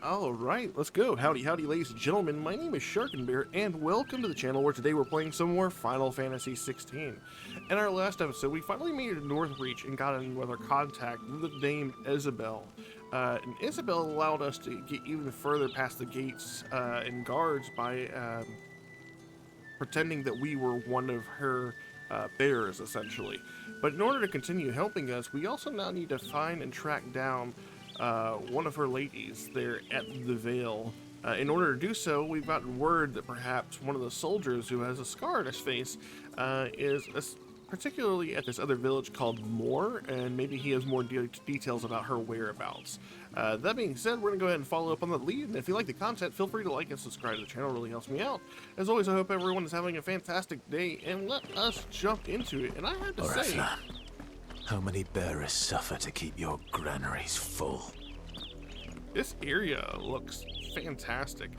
All right, let's go. Howdy, howdy, ladies and gentlemen. My name is Sharkinbear, and welcome to the channel where today we're playing some more Final Fantasy XVI. In our last episode, we finally made it to Northreach and got in with our contact, the Dame Isabel. And Isabel allowed us to get even further past the gates and guards by pretending that we were one of her bearers, essentially. But in order to continue helping us, we also now need to find and track down one of her ladies there at the Vale. In order to do so, we've gotten word that perhaps one of the soldiers who has a scar on his face is particularly at this other village called Moore, and maybe he has more details about her whereabouts. That being said, we're going to go ahead and follow up on that lead, and if you like the content, feel free to like and subscribe to the channel. It really helps me out. As always, I hope everyone is having a fantastic day, and let us jump into it. And I have to say... How many bearers suffer to keep your granaries full? This area looks fantastic.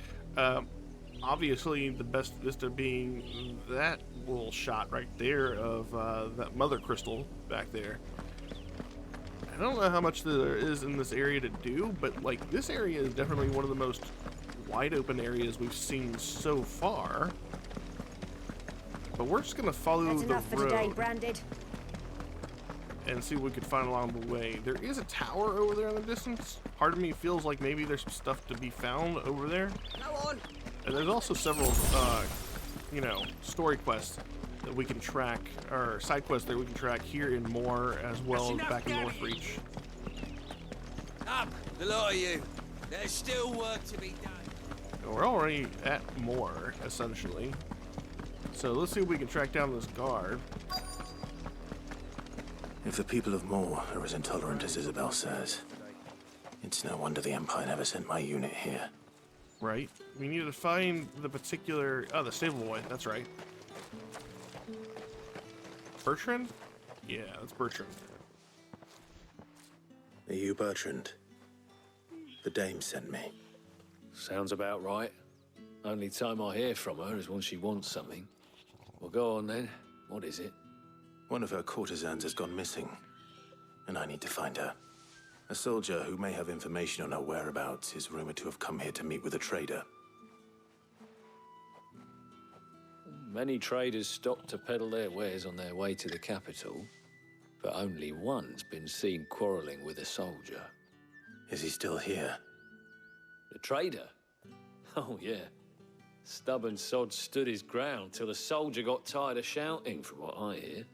Obviously, the best vista being that little shot right there of that Mothercrystal back there. I don't know how much there is in this area to do, but like this area is definitely one of the most wide open areas we've seen so far. But we're just gonna follow the road. That's enough for today, Branded. And see what we can find along the way. There is a tower over there in the distance. Part of me feels like maybe there's some stuff to be found over there. Go on. And there's also several, story quests that we can track, or side quests that we can track here in Moore as well as back in Northreach. Up, the lot of you. There's still work to be done. And we're already at Moore, essentially. So let's see if we can track down this guard. If the people of Moore are as intolerant as Isabel says, it's no wonder the Empire never sent my unit here. Right. We need to find the particular... Oh, the stable boy. That's right. Bertrand? Yeah, that's Bertrand. Are you Bertrand? The Dame sent me. Sounds about right. Only time I hear from her is when she wants something. Well, go on then. What is it? One of her courtesans has gone missing, and I need to find her. A soldier who may have information on her whereabouts is rumored to have come here to meet with a trader. Many traders stop to peddle their wares on their way to the capital, but only one's been seen quarreling with a soldier. Is he still here? The trader? Oh, yeah. Stubborn sod stood his ground till the soldier got tired of shouting, from what I hear.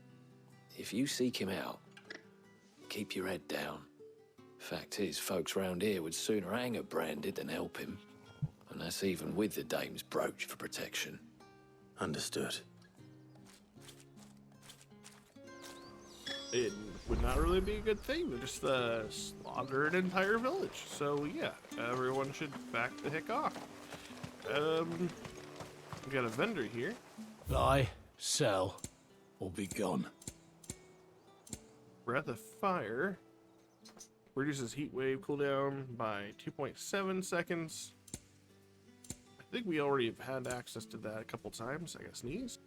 If you seek him out, keep your head down. Fact is, folks round here would sooner hang a Branded than help him. And that's even with the Dame's brooch for protection. Understood. It would not really be a good thing to just slaughter an entire village. So yeah, everyone should back the heck off. We got a vendor here. Buy, sell, or be gone. Breath of Fire reduces heat wave cooldown by 2.7 seconds. I think we already have had access to that a couple times. I gotta sneeze.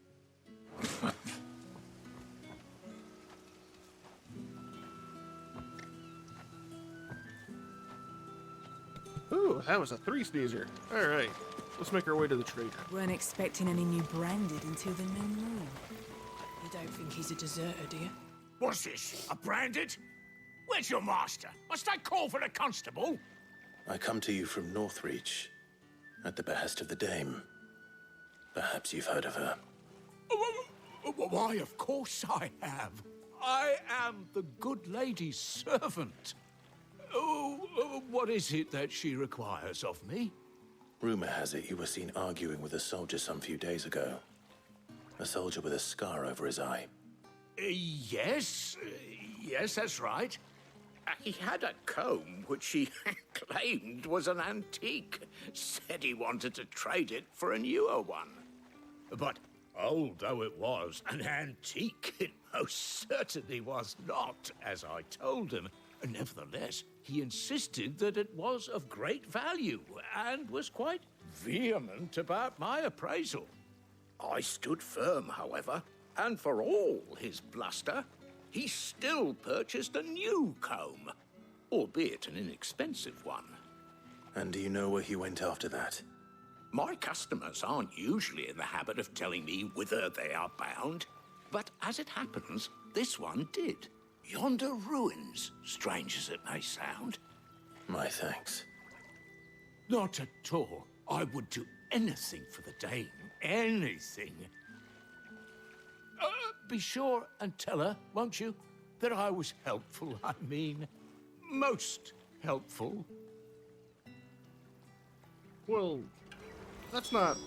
Ooh, that was a 3 sneezer. Alright, let's make our way to the trader. Weren't expecting any new Branded until the new moon. You don't think he's a deserter, do you? What's this? A Branded? Where's your master? Must I call for the constable? I come to you from Northreach, at the behest of the Dame. Perhaps you've heard of her. Why, of course I have. I am the good lady's servant. Oh, what is it that she requires of me? Rumor has it you were seen arguing with a soldier some few days ago. A soldier with a scar over his eye. Yes, that's right. He had a comb which he claimed was an antique. Said he wanted to trade it for a newer one. But old though it was, an antique it most certainly was not, as I told him. Nevertheless, he insisted that it was of great value and was quite vehement about my appraisal. I stood firm, however, and for all his bluster, he still purchased a new comb, albeit an inexpensive one. And do you know where he went after that? My customers aren't usually in the habit of telling me whither they are bound, but as it happens, this one did. Yonder ruins, strange as it may sound. My thanks. Not at all. I would do anything for the Dame. Anything. Be sure and tell her, won't you, that I was helpful. I mean, most helpful. Well, that's not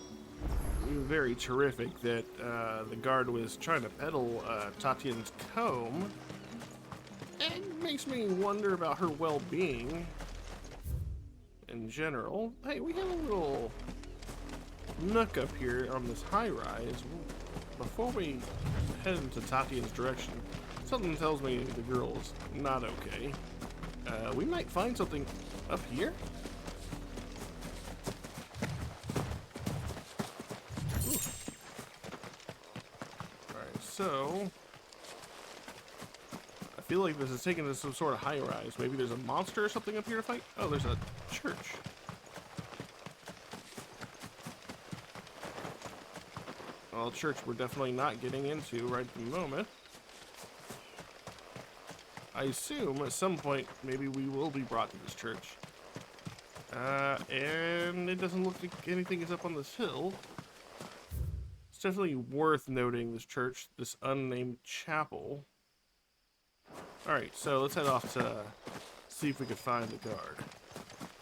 very terrific that the guard was trying to peddle Tatian's comb. It makes me wonder about her well-being in general. Hey, we have a little nook up here on this high-rise. Before we head into Tatian's direction, something tells me the girl is not okay. We might find something up here. Alright, so I feel like this is taking us to some sort of high-rise. Maybe there's a monster or something up here to fight? Oh, there's a church. Well, church we're definitely not getting into right at the moment. I assume at some point maybe we will be brought to this church. And it doesn't look like anything is up on this hill. It's definitely worth noting this church, this unnamed chapel. Alright, so let's head off to see if we can find the guard.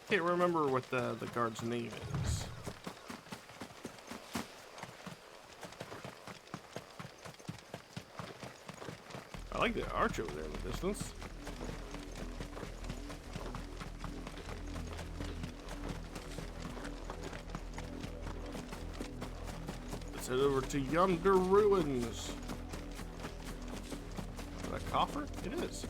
Can't remember what the guard's name is. I like the arch over there in the distance. Let's head over to yonder ruins. Is that a coffer? It is.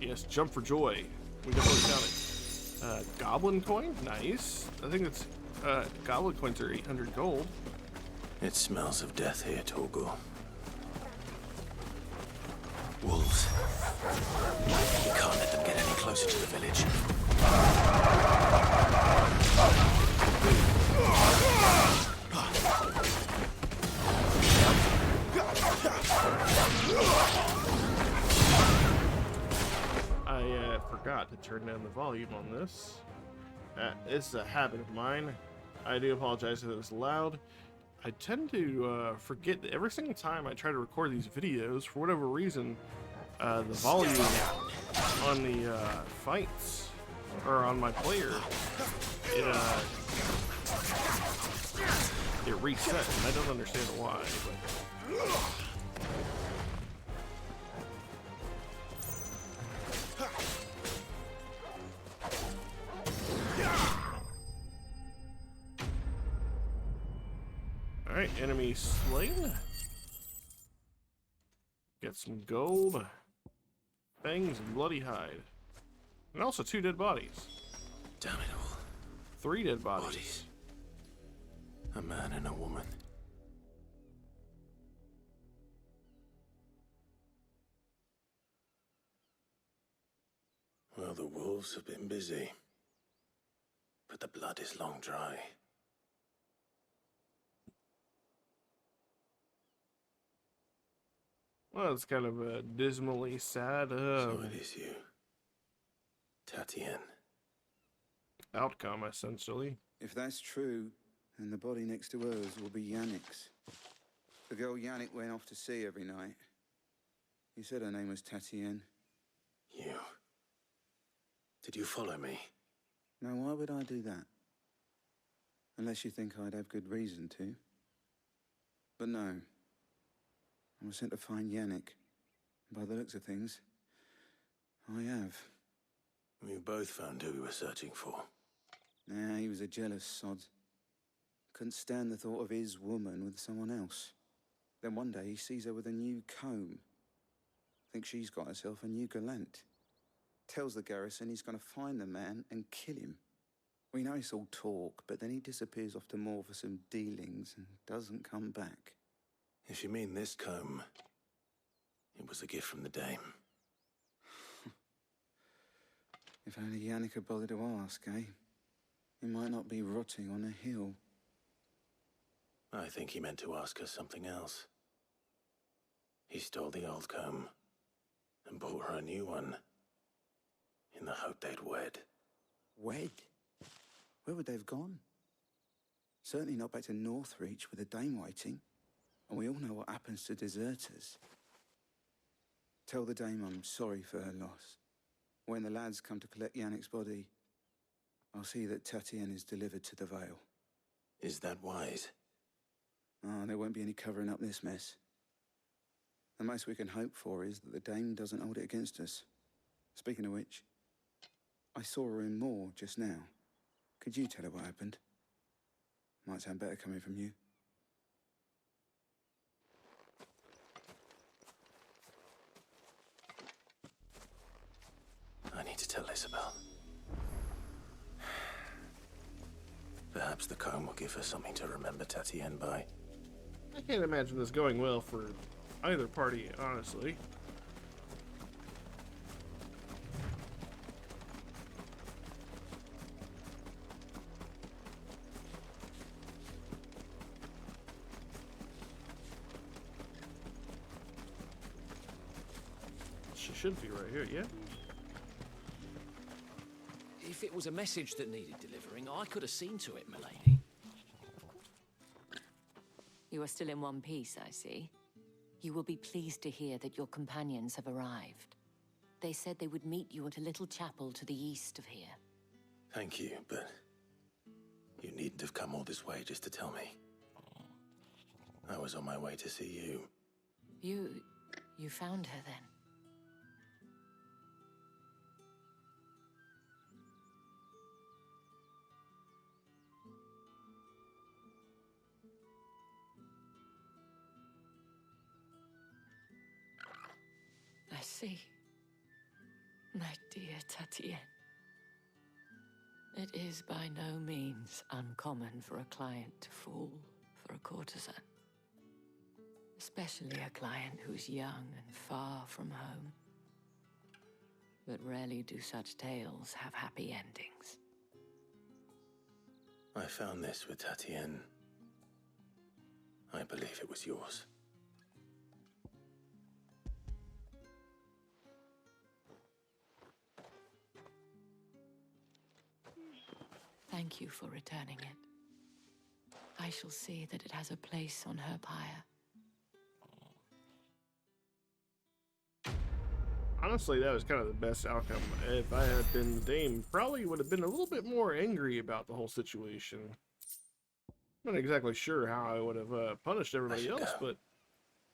Yes, jump for joy. We definitely found it. Goblin coin? Nice. I think it's goblin coins are 800 gold. It smells of death here, Torgor. Wolves. We can't let them get any closer to the village. I forgot to turn down the volume on this. It's a habit of mine. I do apologize if it was loud. I tend to forget that every single time I try to record these videos, for whatever reason, the volume on the fights, or on my player, it resets, and I don't understand why. Alright, enemy slain. Get some gold, fangs, and bloody hide. And also 2 dead bodies. Damn it all. 3 dead bodies. Bodies. A man and a woman. Well, the wolves have been busy. But the blood is long dry. Well, it's kind of a dismally sad So it is you. Tatian. outcome, essentially. If that's true, then the body next to hers will be Yannick's. The girl Yannick went off to sea every night. He said her name was Tatian. You. Did you follow me? Now, why would I do that? Unless you think I'd have good reason to. But no. I was sent to find Yannick. By the looks of things, I have. We both found who we were searching for. Nah, he was a jealous sod. Couldn't stand the thought of his woman with someone else. Then one day he sees her with a new comb. Thinks she's got herself a new gallant. Tells the garrison he's going to find the man and kill him. We know it's all talk, but then he disappears off to Moor for some dealings and doesn't come back. If you mean this comb, it was a gift from the Dame. If only Yannick had bothered to ask, eh? He might not be rotting on a hill. I think he meant to ask us something else. He stole the old comb and bought her a new one in the hope they'd wed. Wed? Where would they have gone? Certainly not back to Northreach with a dame waiting. And we all know what happens to deserters. Tell the dame I'm sorry for her loss. When the lads come to collect Yannick's body, I'll see that Tatienne is delivered to the Vale. Is that wise? Ah, there won't be any covering up this mess. The most we can hope for is that the dame doesn't hold it against us. Speaking of which, I saw her in Moor just now. Could you tell her what happened? Might sound better coming from you. I need to tell Isabel. Perhaps the comb will give her something to remember Tatienne by. I can't imagine this going well for either party, honestly. She should be right here, yeah? If it was a message that needed delivering, I could have seen to it, milady. You are still in one piece, I see. You will be pleased to hear that your companions have arrived. They said they would meet you at a little chapel to the east of here. Thank you, but you needn't have come all this way just to tell me. I was on my way to see you. You found her then? I see. My dear Tatienne. It is by no means uncommon for a client to fall for a courtesan. Especially a client who's young and far from home. But rarely do such tales have happy endings. I found this with Tatienne. I believe it was yours. Thank you for returning it. I shall see that it has a place on her pyre. Honestly, that was kind of the best outcome. If I had been the dame, probably would have been a little bit more angry about the whole situation. I'm not exactly sure how I would have punished everybody else, but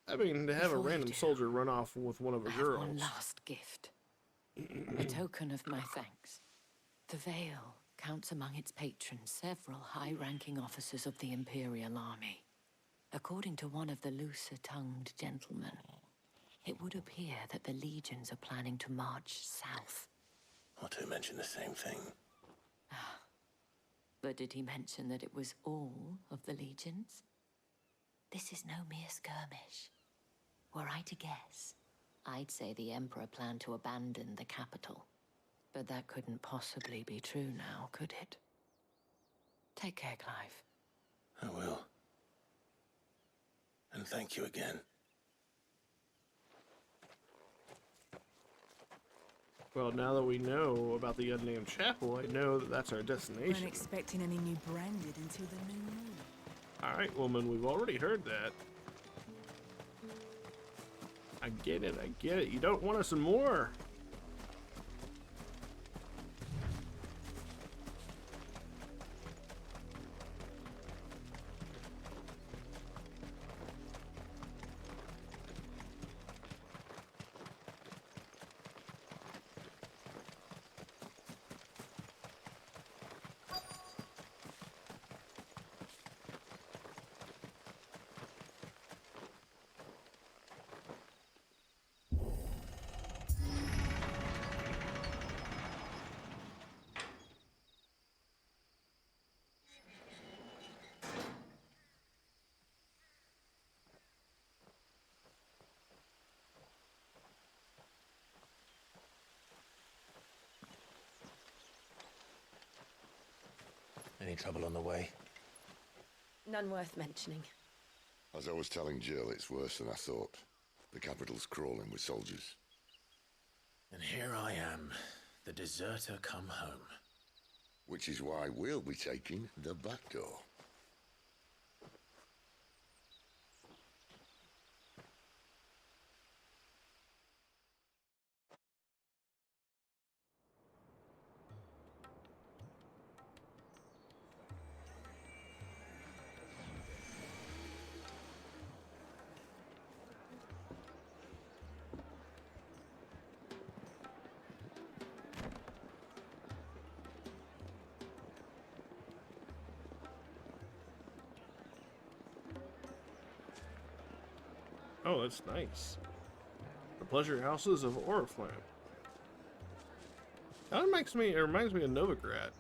I mean, to have a random soldier run off with one of the I have girls. one last gift. A token of my thanks. The Vale counts among its patrons several high-ranking officers of the Imperial Army. According to one of the looser-tongued gentlemen, it would appear that the legions are planning to march south. Or to mention the same thing. But did he mention that it was all of the legions? This is no mere skirmish. Were I to guess, I'd say the Emperor planned to abandon the capital. But that couldn't possibly be true now, could it? Take care, Clive. I will. And thank you again. Well, now that we know about the unnamed chapel, I know that that's our Weren't destination. expecting any new branded until the new moon. Alright, woman, we've already heard that. I get it, I get it. You don't want us some more. trouble on the way? None worth mentioning. As I was telling Jill, it's worse than I thought. The capital's crawling with soldiers. And here I am, the deserter come home. Which is why we'll be taking the back door. Oh, that's nice. The pleasure houses of Oriflamme. That reminds me of Novigrad.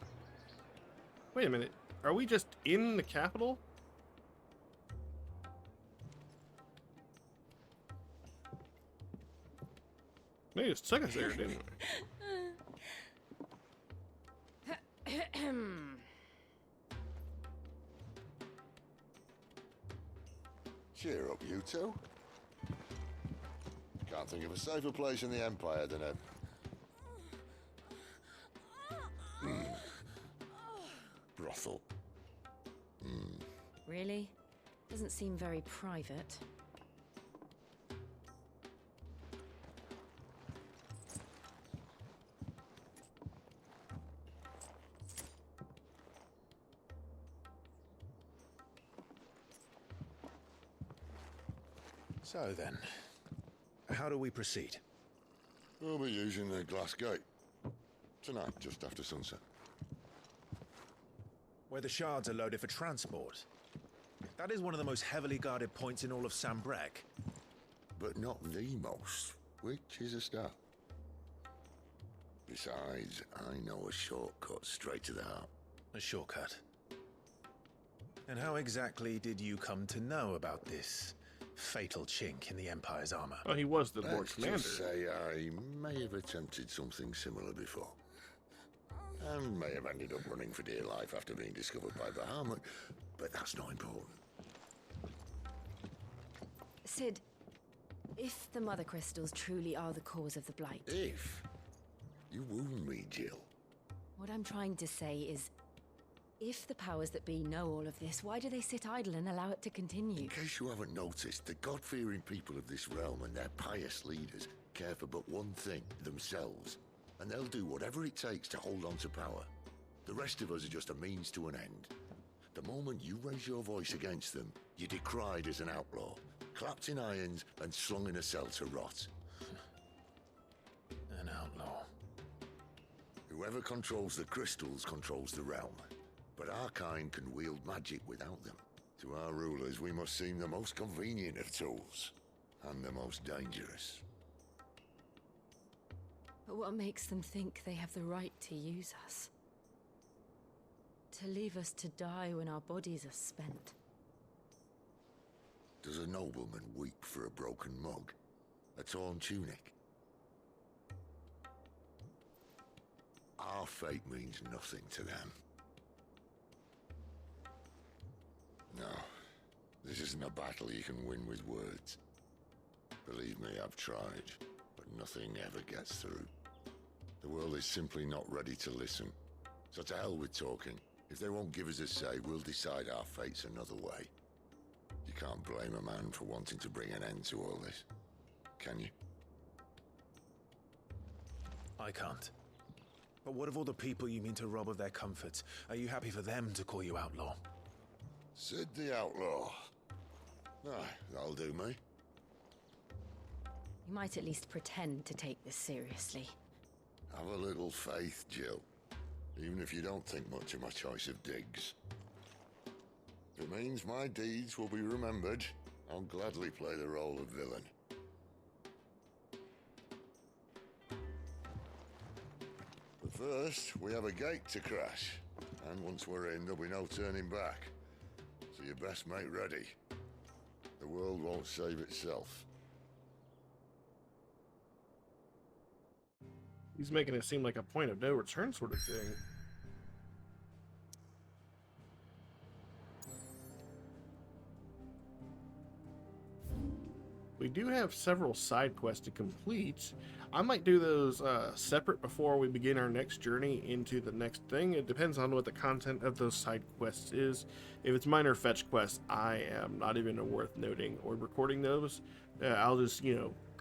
Wait a minute. Are we just in the capital? They just took us there, didn't we? Cheer up, you two. Can't think of a safer place in the Empire than a... brothel. Really? Doesn't seem very private. So then, how do we proceed? We'll be using the glass gate. Tonight, just after sunset. Where the shards are loaded for transport. That is one of the most heavily guarded points in all of Sambrek. But not the most, which is a start. Besides, I know a shortcut straight to the heart. A shortcut. And how exactly did you come to know about this fatal chink in the Empire's armor? Oh, he was the Lord Let's Commander. just say I may have attempted something similar before. And may have ended up running for dear life after being discovered by Bahamut, but that's not important. Sid, if the Mothercrystals truly are the cause of the Blight... If? You wound me, Jill. What I'm trying to say is, if the powers that be know all of this, why do they sit idle and allow it to continue? In case you haven't noticed, the God-fearing people of this realm and their pious leaders care for but one thing, themselves. And they'll do whatever it takes to hold on to power. The rest of us are just a means to an end. The moment you raise your voice against them, you're decried as an outlaw, clapped in irons and slung in a cell to rot. An outlaw. Whoever controls the crystals controls the realm. But our kind can wield magic without them. To our rulers, we must seem the most convenient of tools. And the most dangerous. But what makes them think they have the right to use us? To leave us to die when our bodies are spent? Does a nobleman weep for a broken mug? A torn tunic? Our fate means nothing to them. No, this isn't a battle you can win with words. Believe me, I've tried, but nothing ever gets through. The world is simply not ready to listen. So to hell with talking. If they won't give us a say, we'll decide our fates another way. You can't blame a man for wanting to bring an end to all this, can you? I can't. But what of all the people you mean to rob of their comforts? Are you happy for them to call you outlaw? Sid the Outlaw. Aye, that'll do me. You might at least pretend to take this seriously. Have a little faith, Jill. Even if you don't think much of my choice of digs. If it means my deeds will be remembered, I'll gladly play the role of villain. But first, we have a gate to crash. And once we're in, there'll be no turning back. So you best make ready. The world won't save itself. He's making it seem like a point of no return sort of thing. We do have several side quests to complete. I might do those separate before we begin our next journey into the next thing. It depends on what the content of those side quests is. If it's minor fetch quests, I am not even worth noting or recording those. I'll just,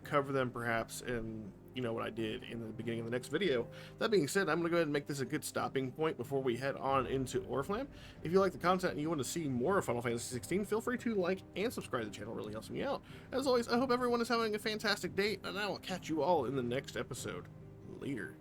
cover them perhaps in, what I did in the beginning of the next video. That being said, I'm going to go ahead and make this a good stopping point before we head on into Oriflamme. If you like the content and you want to see more of Final Fantasy XVI, feel free to like and subscribe to the channel. It really helps me out. As always, I hope everyone is having a fantastic day, and I will catch you all in the next episode. Later.